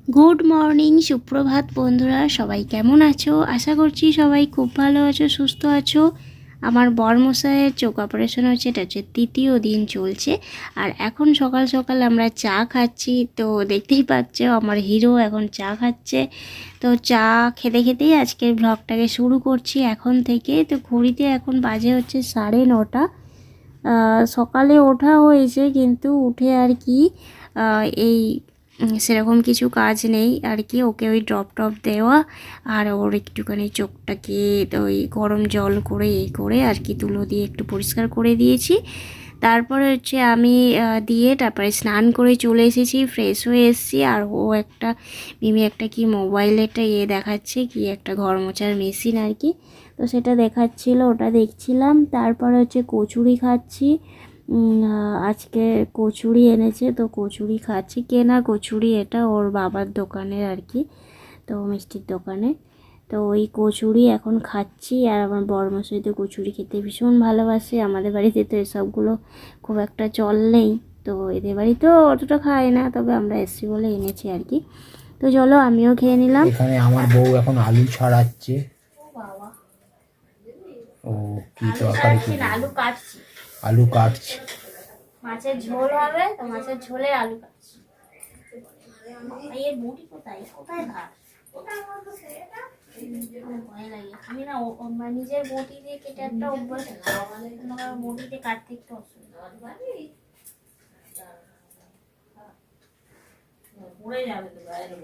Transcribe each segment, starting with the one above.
Good morning, সুপ্রভাত বন্ধুরা, সবাই কেমন আছো? আশা করছি সবাই খুব ভালো আছো, সুস্থ আছো। আমার বরমশাইয়ের চোখ অপারেশন হচ্ছে, এটা হচ্ছে তৃতীয় দিন চলছে। আর এখন সকাল সকাল আমরা চা খাচ্ছি। তো দেখতেই পাচ্ছ আমার হিরো এখন চা খাচ্ছে। তো চা খেতে খেতেই আজকের ব্লগটাকে শুরু করছি এখন থেকে। তো ঘড়িতে এখন বাজে হচ্ছে 9:30। সকালে ওঠা হয়েছে, কিন্তু উঠে আর কি এই সেরকম কিছু কাজ নেই আর কি। ওকে ওই ড্রপ টপ দেওয়া আর ওর একটুখানি চোখটাকে ওই গরম জল করে এই করে আর কি তুলো দিয়ে একটু পরিষ্কার করে দিয়েছি। তারপরে হচ্ছে আমি দিয়ে তারপরে স্নান করে চলে এসেছি, ফ্রেশ হয়ে এসেছি। আর ও একটা মিমি একটা কি মোবাইলেটা দেখাচ্ছে, কি একটা ঘর মোছার মেশিন আর কি। তো সেটা দেখাচ্ছিল, ওটা দেখছিলাম। তারপরে হচ্ছে কচুরি খাচ্ছি। আজকে কচুরি এনেছে, তো কচুরি খাচ্ছি। কেনা কচুরি, এটা ওর বাবার দোকানের আর কি, তো মিষ্টির দোকানে। তো ওই কচুরি এখন খাচ্ছি। আর আমার বড়মশাই তো কচুরি খেতে ভীষণ ভালোবাসে। আমাদের বাড়িতে তো এসবগুলো খুব একটা চল নেই, তো এদের বাড়িতেও অতটা খায় না, তবে আমরা এসছি বলে এনেছি আর কি। তো চলো আমিও খেয়ে নিলাম। এখানে আমার বউ এখন আলু ছাড়াচ্ছে। ও কি তরকারি করবে? আলু কাটছি, আলু কাটছে। মাছের ঝোল হবে, তো মাছের ঝোলে আলু কাটছি। এর বটি কোথায় কোথায় ঘাট? ভয় লাগে, আমি না নিজের বটি দিয়ে কেটে একটা অভ্যাস, বটিতে কাটতে একটু অসুবিধা পড়ে যাবে তো বাইরে।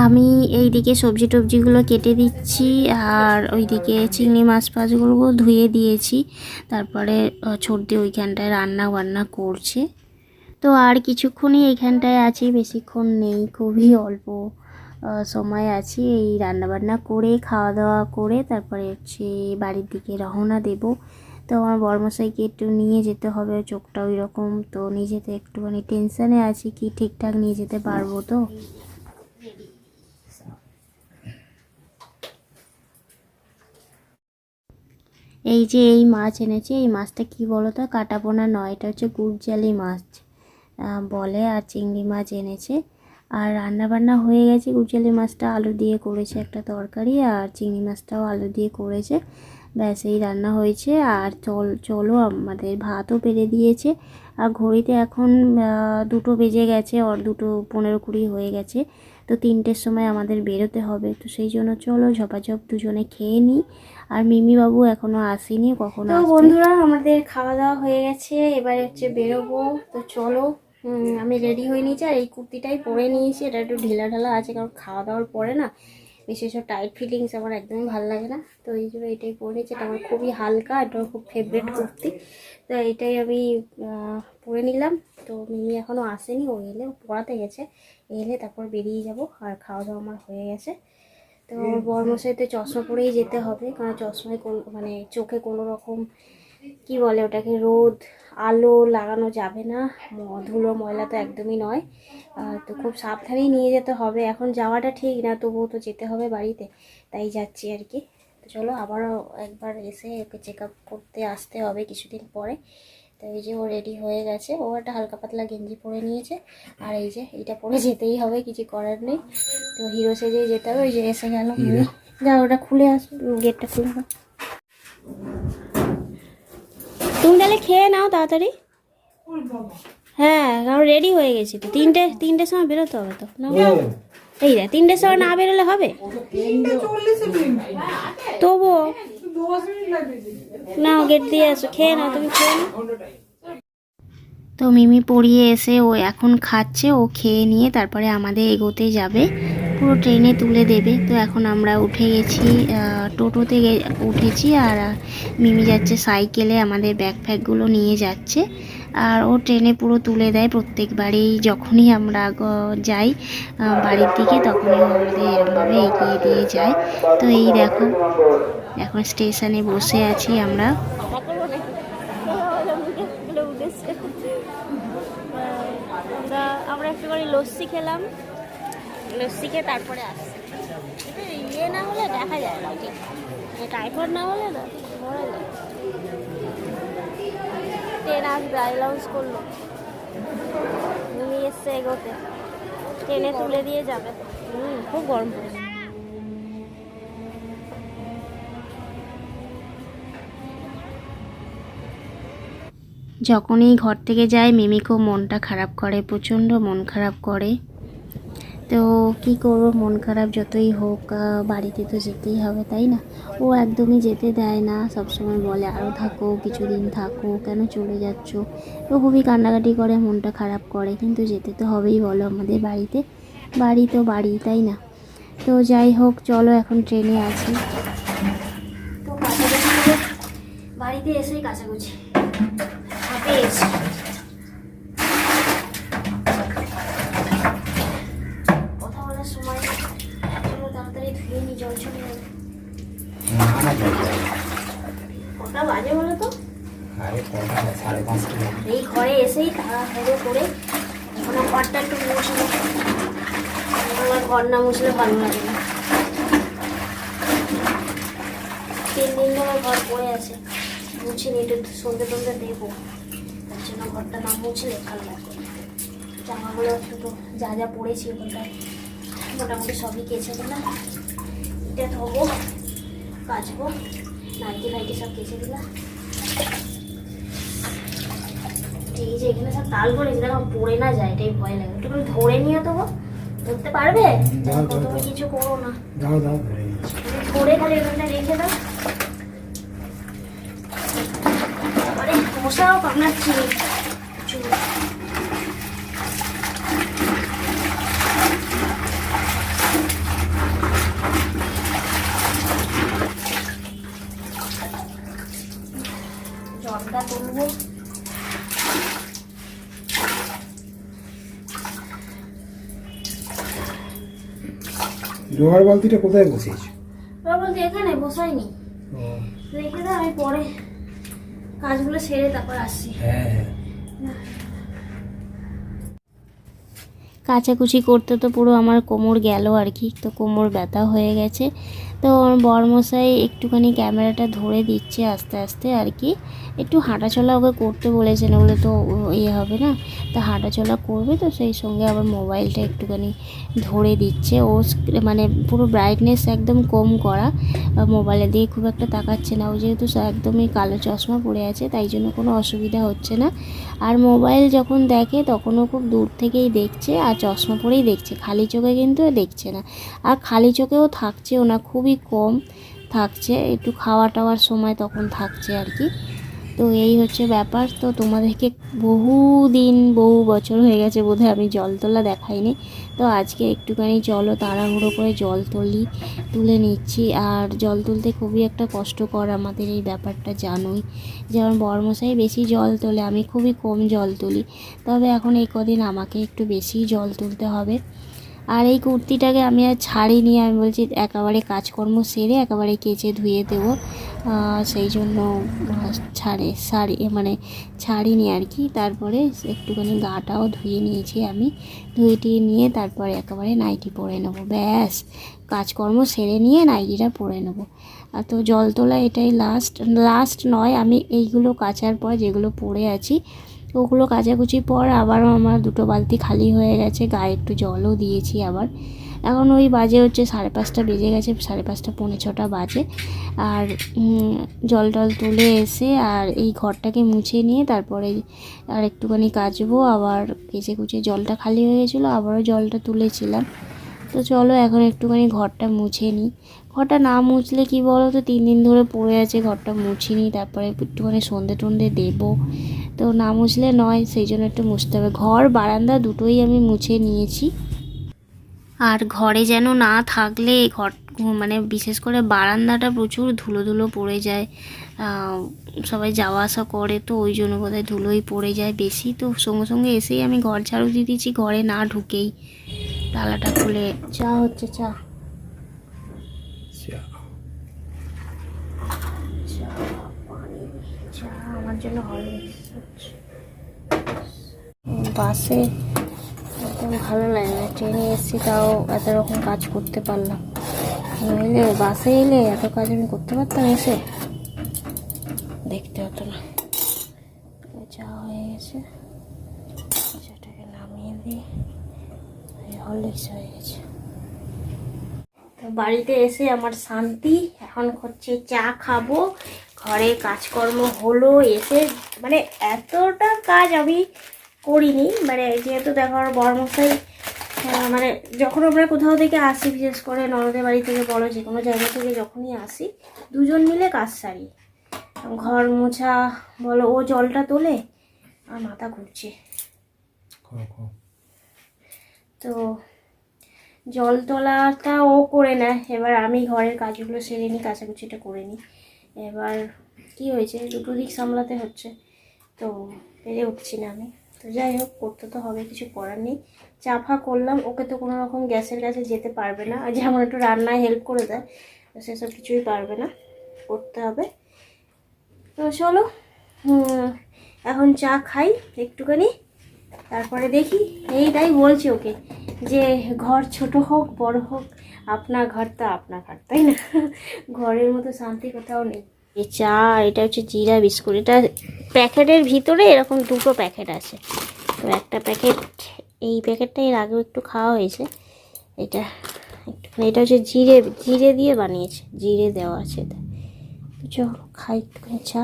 আমি এইদিকে সবজি টবজিগুলো কেটে দিচ্ছি, আর ওইদিকে চিংড়ি মাছ ফাছগুলো ধুয়ে দিয়েছি। তারপরে ছোটদি ওইখানটায় রান্না বান্না করছে। তো আর কিছুক্ষণই এইখানটায় আছি, বেশিক্ষণ নেই, খুবই অল্প সময় আছি। এই রান্নাবান্না করে খাওয়া দাওয়া করে তারপরে হচ্ছে বাড়ির দিকে রওনা দেব। তো আমার বড়মশাইকে একটু নিয়ে যেতে হবে, চোখটা ওই রকম, তো নিয়ে যেতে একটুখানি টেনশানে আছি, কি ঠিকঠাক নিয়ে যেতে পারবো তো। এই যে এই মাছ এনেছে, এই মাছটা কি বলো তো, কাটাপোনা নয়, এটা হচ্ছে গুড়জালি মাছ বলে। আর চিংড়ি মাছ এনেছে। আর রান্না বান্না হয়ে গেছে। গুড়জালি মাছটা আলু দিয়ে করেছে একটা তরকারি, আর চিংড়ি মাছটাও আলু দিয়ে করেছে। ব্যাস এই রান্না হয়েছে। আর চলো আমাদের ভাতও পেরে দিয়েছে। আর ঘড়িতে এখন 2টো বেজে গেছে, ওর 2:15-20 হয়ে গেছে। তো 3টের সময় আমাদের বেরোতে হবে, তো সেই জন্য চলো ঝপাঝপ দুজনে খেয়ে নিই। আর মিমি বাবু এখনো আসেনি, কখনো তো আসবে। বন্ধুরা আমাদের খাওয়া দাওয়া হয়ে গেছে, এবারে হচ্ছে বেরোবো। তো চলো, আমি রেডি হয়ে নিয়েছি। আর এই কুর্তিটাই পরে নিয়েছি, এটা একটু ঢিলা ঢালা আছে, কারণ খাওয়া দাওয়ার পরে না বেশি সব টাইট ফিটিংস আমার একদমই ভালো লাগে না। তো এই জন্য এটাই পরে নিয়েছি, এটা আমার খুবই হালকা, এটা আমার খুব ফেভারিট কুর্তি। তো এটাই আমি পরে নিলাম। তো মিমি এখনও আসেনি, ও এলে, ও পড়াতে গেছে, এলে তারপর বেরিয়ে যাব। আর খাওয়া দাওয়া আমার হয়ে গেছে। তো বড়মশাইতে চশমা পরেই যেতে হবে, কারণ চশমায় মানে চোখে কোনো রকম কি বলে ওটাকে, রোদ আলো লাগানো যাবে না, ধুলো ময়লা তো একদমই নয়। তো খুব সাবধানেই নিয়ে যেতে হবে। এখন যাওয়াটা ঠিক না, তবুও তো যেতে হবে বাড়িতে, তাই যাচ্ছি আর কি। তো চলো আবারও একবার এসে ওকে চেক আপ করতে আসতে হবে কিছুদিন পরে। তো এই যে ও রেডি হয়ে গেছে, ও একটা হালকা পাতলা গেঞ্জি পরে নিয়েছে। আর এই যে এইটা পরে যেতেই হবে, কিছু করার নেই। তো হিরো সেজেই যেতে হবে। ওই যে এসে গেল, যা ওটা খুলে আসবে, গেটটা খুলে দাও। তুমি তাহলে খেয়ে নাও তাড়াতাড়ি। হ্যাঁ, কারণ রেডি হয়ে গেছি তো, তিনটের সময় বেরোতে হবে তো না। এই রে 3টের সময় না বেরোলে হবে? তবুও নাও, গেট দিয়ে আসো, খেয়ে নাও, তুমি খেয়ে নাও। তো মিমি পড়িয়ে এসে ও এখন খাচ্ছে, ও খেয়ে নিয়ে তারপরে আমাদের এগোতে যাবে, পুরো ট্রেনে তুলে দেবে। তো এখন আমরা উঠে গেছি, টোটোতে উঠেছি। আর মিমি যাচ্ছে সাইকেলে, আমাদের ব্যাগ ফ্যাগগুলো নিয়ে যাচ্ছে। আর ও ট্রেনে পুরো তুলে দেয় প্রত্যেকবারই, যখনই আমরা যাই বাড়ির দিকে, তখনই আমাদের এরকমভাবে এগিয়ে দিয়ে যায়। তো এই দেখো এখন স্টেশনে বসে আছি আমরা। আমরা একটু করে লস্যি খেলাম, লস্যি খেয়ে তারপরে আসছে। এটা ইয়ে না হলে দেখা যায় না, ঠিক টাইফয়েড না হলে না মরে যায়। ট্রেন আসবে, অ্যানাউন্স করলো, নিয়ে এসছে এগোতে, ট্রেনে তুলে দিয়ে যাবে। খুব গরম পড়েছে। যখনই ঘর থেকে যায় মিমি খুব মনটা খারাপ করে, প্রচণ্ড মন খারাপ করে। তো কি করবো, মন খারাপ যতই হোক বাড়িতে তো যেতেই হবে, তাই না? ও একদমই যেতে দেয় না, সবসময় বলে আরও থাকো, কিছুদিন থাকো, কেন চলে যাচ্ছ। ও খুবই কান্নাকাটি করে, মনটা খারাপ করে, কিন্তু যেতে তো হবেই বলো আমাদের বাড়িতে, বাড়ি তো বাড়ি, তাই না? তো যাই হোক, চলো এখন ট্রেনে আছি। তো কাছাকাছি বাড়িতে এসেই কাছাকাছি হাঁপে এসে কথা বলার সময় চলো তাড়াতাড়ি ধুয়ে নি, জল চলে যাবে। কটা বাজে বলো তো? এই ঘরে এসেই তাড়াহুড়ো করে এখন ঘরটা একটু মুছবো, আমার ঘর না মুছলে ভালো লাগে না। 3 দিন ধরে ঘর পড়ে আছে, মুছিনি, একটু সন্ধে টন্ধে দেবো, তার জন্য ঘরটা না মুছলে ভালো লাগবে। জামাগুলো একটু তো যা যা পড়েছি ওখানটায় মোটামুটি সবই কেচে দিলাম, এটা ধোবো, কাচবো, নাইটি ফাইটি সব কেচে দিলাম। এই যে এখানে সব তাল পড়েছে, দেখো পড়ে না যায়, এটাই ভয় লাগে। একটু করে ধরে নিয়ে দেবো, ধরতে পারবে? তুমি কিছু করো না, ধরে খালি এখানটা রেখে দাও। আরে মশাও কামড়াচ্ছি। জলটা তুলবো, লোহার বালতিটা কোথায় বসিয়েছ? বলতে এখানে বসাইনি, রেখে দাও, আমি পরে কাজগুলো সেরে তারপর আসছি। হ্যাঁ, কাচাকুচি করতে তো পুরো আমার কোমর গেল আর কি, তো কোমর ব্যথা হয়ে গেছে। তো আমার বরমশাই একটুখানি ক্যামেরাটা ধরে দিচ্ছে আস্তে আস্তে আর কি, একটু হাঁটাচলা ওকে করতে বলেছেন, ওগুলো তো ইয়ে হবে না, তো হাঁটাচলা করবে, তো সেই সঙ্গে আবার মোবাইলটা একটুখানি ধরে দিচ্ছে। ও মানে পুরো ব্রাইটনেস একদম কম করা, মোবাইলে দিয়ে খুব একটা তাকাচ্ছে না। ও যেহেতু একদমই কালো চশমা পরে আছে, তাই জন্য কোনো অসুবিধা হচ্ছে না। আর মোবাইল যখন দেখে তখনও খুব দূর থেকেই দেখছে, আর চশমা পরেই দেখছে, খালি চোখে কিন্তু দেখছে না। আর খালি চোখেও থাকছেও না, খুবই কম থাকছে, একটু খাওয়া টাওয়ার সময় তখন থাকছে আর কি। তো এই হচ্ছে ব্যাপার। তো তোমাদেরকে বহু বছর হয়ে গেছে বোধহয় আমি জল তোলা দেখাইনি, তো আজকে একটুখানি চলো তাড়াহুড়ো করে জল তুলে নিচ্ছি। আর জল তুলতে খুবই একটা কষ্টকর আমাদের এই ব্যাপারটা, জানোই। যেমন বরমশাই বেশি জল তোলে, আমি খুবই কম জল তুলি, তবে এখন এই কদিন আমাকে একটু বেশি জল তুলতে হবে। আর এই কুর্তিটাকে আমি আর ছাড়িনি, আমি বলছি একেবারে কাজকর্ম সেরে একেবারে কেচে ধুয়ে দেবো, সেই জন্য ছাড়িনি আর কি। তারপরে একটুখানি গাটাও ধুয়ে নিয়েছি আমি, ধুয়ে নিয়ে তারপরে একেবারে নাইটি পরে নেবো, ব্যাস কাজকর্ম সেরে নিয়ে নাইটিটা পরে নেবো। আর তো জল তোলা এটাই লাস্ট নয়, আমি এইগুলো কাচার পর যেগুলো পরে আছি ওগুলো কাচাকুচির পর আবারও আমার 2টো বালতি খালি হয়ে গেছে, গায়ে একটু জলও দিয়েছি আবার। এখন ওই বাজে হচ্ছে 5:30 বেজে গেছে, 5:30 পৌনে 6টা বাজে। আর জল তুলে এসে আর এই ঘরটাকে মুছে নিয়ে তারপরে আর একটুখানি কাচবো, আবার কেচে কুচে জলটা খালি হয়ে গেছিলো, আবারও জলটা তুলেছিলাম। তো চলো এখন একটুখানি ঘরটা মুছে নিই। ঘরটা না মুছলে কি বলো তো, 3 দিন ধরে পড়ে আছে, ঘরটা মুছিনি, তারপরে একটুখানি সন্ধে টন্ধে দেবো, তো না মুছলে নয়, সেই জন্য একটু মুছতে হবে। ঘর বারান্দা দুটোই আমি মুছে নিয়েছি। আর ঘরে যেন না থাকলে ঘর মানে বিশেষ করে বারান্দাটা প্রচুর ধুলো পড়ে যায়, সবাই যাওয়া আসা করে, তো ওই জন্য বোধহয় ধুলোই পড়ে যায় বেশি। তো সঙ্গে এসেই আমি ঘর ঝাড়ু দিয়ে দিচ্ছি, ঘরে না ঢুকেই তালাটা খুলে। চা হচ্ছে, চা আমার জন্য হরলিক্স বাসে ভালো লাগে না, ট্রেনে এসেছি তাও এত রকম কাজ করতে পারলাম, নইলে বাসে এলে এত কাজ আমি করতে পারতাম, এসে দেখতে হতো না। চা হয়ে গেছে, সেটাকে নামিয়ে দিই, হরলিক্স হয়ে গেছে। তো বাড়িতে এসে আমার শান্তি, এখন হচ্ছে চা খাবো, ঘরে কাজকর্ম হলো, এসে মানে এতটা কাজ আমি করিনি, মানে যেহেতু দেখো আমার বড়মশাই মানে যখন আমরা কোথাও থেকে আসি, বিশেষ করে ননদের বাড়ি থেকে বলো যে কোনো জায়গা থেকে যখনই আসি, দুজন মিলে কাজ সারি, ঘর মোছা বলো, ও জলটা তোলে আর মাথা ঘুরছে, তো জল তোলাটা ও করে নেয়, এবার আমি ঘরের কাজগুলো সেরে নিই, কাচাকুচিটা করে নিই। এবার কি হয়েছে, দুটো দিক সামলাতে হচ্ছে, তো পেরে উঠছি না আমি, তো যাই হোক করতে তো হবে, কিছু করার নেই। চাফা করলাম, ওকে তো কোনো রকম গ্যাসের কাছে যেতে পারবে না, আর যেমন একটু রান্নায় হেল্প করে দেয়, সেসব কিছুই পারবে না, করতে হবে। তো চলো এখন চা খাই একটুখানি, তারপরে দেখি। তাই বলছি ওকে যে ঘর ছোট হোক বড় হোক, আপনার ঘর তো আপনার ঘর, তাই না? ঘরের মতো শান্তি কোথাও নেই। এই চা, এটা হচ্ছে জিরা বিস্কুট, এটা প্যাকেটের ভিতরে এরকম দুটো প্যাকেট আছে, তো একটা প্যাকেট, এই প্যাকেটটা এর আগেও একটু খাওয়া হয়েছে, এটা এটা হচ্ছে জিরে দিয়ে বানিয়েছে, জিরে দেওয়া আছে এতে। তো চলো খাই একটুখানি চা,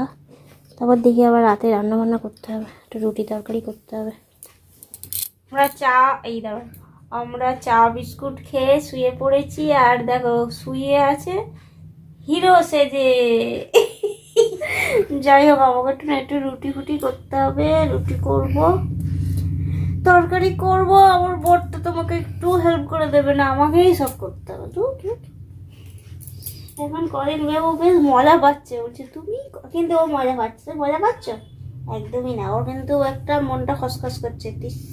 তারপর দেখি আবার রাতে রান্না বান্না করতে হবে, একটু রুটি তরকারি করতে হবে। আমরা চা বিস্কুট খেয়ে শুয়ে পড়েছি, আর দেখো শুয়ে আছে হিরো সেজে। যাই হোক আমাকে একটু রুটি ফুটি করতে হবে, রুটি করব, তরকারি করব। আমার বর তো তোমাকে একটু হেল্প করে দেবে না, আমাকেই সব করতে হবে। তো এখন কদিন ও বেশ মজা পাচ্ছে, বলছে তুমি, কিন্তু ও মজা পাচ্ছে, মজা পাচ্ছ? একদমই না, ওর কিন্তু একটা মনটা খসখস করছে,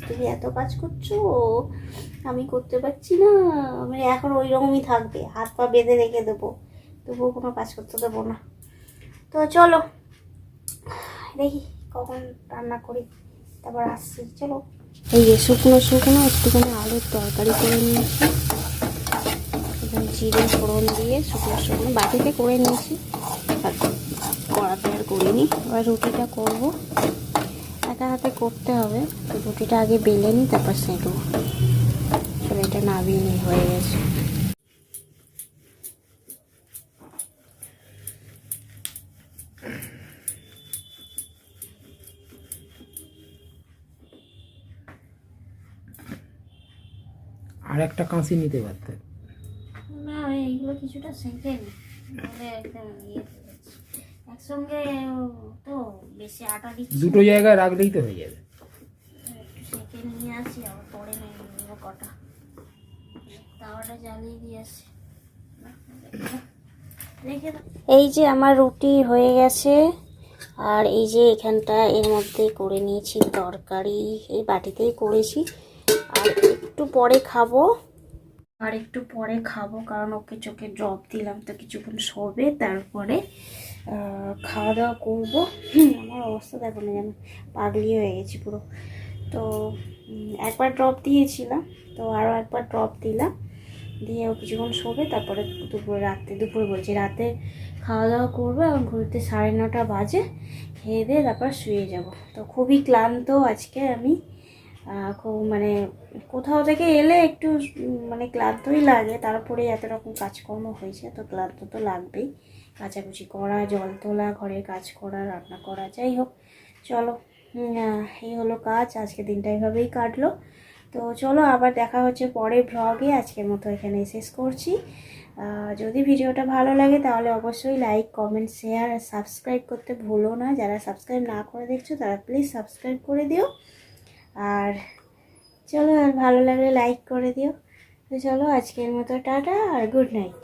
তুমি এত কাজ করছো, আমি করতে পারছি না, আমি এখন ওই রকমই থাকবে, হাত পা বেঁধে রেখে দেবো, তবুও কোনো কাজ করতে দেবো না। তো চলো দেখি কখন রান্না করি, তারপর আসছি, চলো। এই যে শুকনো একটুখানি আলুর তরকারি করে নিয়েছি, জিরে ফোড়ন দিয়ে শুকনো বাটিতে করে নিয়েছি, আর কড়াতে আর করিনি। এবার রুটিটা করবো, একা হাতে করতে হবে, তো রুটিটা আগে বেলে নিই, তারপর সেঁকবো। চলো এটা নামিয়ে নিই, হয়ে গেছে। আর একটা কাঁচি নিতে পারতে না, এইগুলো কিছুটা সেঁকে নিই, নাহলে একদম একসঙ্গে তো বেশি আটা দিচ্ছি, দুটো জায়গায় রাখলেই তো হয়ে যাবে। একটু সেঁকে নিয়ে আসি, আবার পরে নেই কটা, তাওয়াটা জ্বালিয়ে দিয়ে আসি। এই যে আমার রুটি হয়ে গেছে, আর এই যে এখানটা এর মধ্যে করে নিয়েছি তরকারি, এই বাটিতেই করেছি, আর একটু পরে খাবো, কারণ ওকে চোখে ড্রপ দিলাম, তো কিছুক্ষণ শোবে, তারপরে খাওয়া দাওয়া করবো। আমার অবস্থা দেখো না, যেন পাগলি হয়ে গেছি পুরো। তো একবার ড্রপ দিয়েছিলাম, তো আরও একবার ড্রপ দিলাম, দিয়ে ও কিছুক্ষণ শোবে, তারপরে দুপুরে বলছি রাতে খাওয়া দাওয়া করবো। এখন ঘুরতে 9:30 বাজে, খেয়ে দিয়ে তারপর শুয়ে যাব। তো খুবই ক্লান্ত আজকে আমি, খুব মানে কোথাও থেকে এলে একটু মানে ক্লান্তই লাগে, তারপরে এত রকম কাজকর্ম হয়েছে, তো ক্লান্ত তো লাগবেই, কাচাকুচি করা, জল তোলা, ঘরের কাজ করা, রান্না করা, যাই হোক চলো এই হলো কাজ। আজকে দিনটা এইভাবেই কাটলো। তো চলো আবার দেখা হচ্ছে পরের ভ্লগে, আজকের মতো এখানে শেষ করছি। যদি ভিডিওটা ভালো লাগে তাহলে অবশ্যই লাইক, কমেন্ট, শেয়ার আর সাবস্ক্রাইব করতে ভুলো না। যারা সাবস্ক্রাইব না করে দেখছো তারা প্লিজ সাবস্ক্রাইব করে দিও, আর চলো আর ভালো লাগলে লাইক করে দিও। তো চলো আজকের মতো টাটা আর গুড নাইট।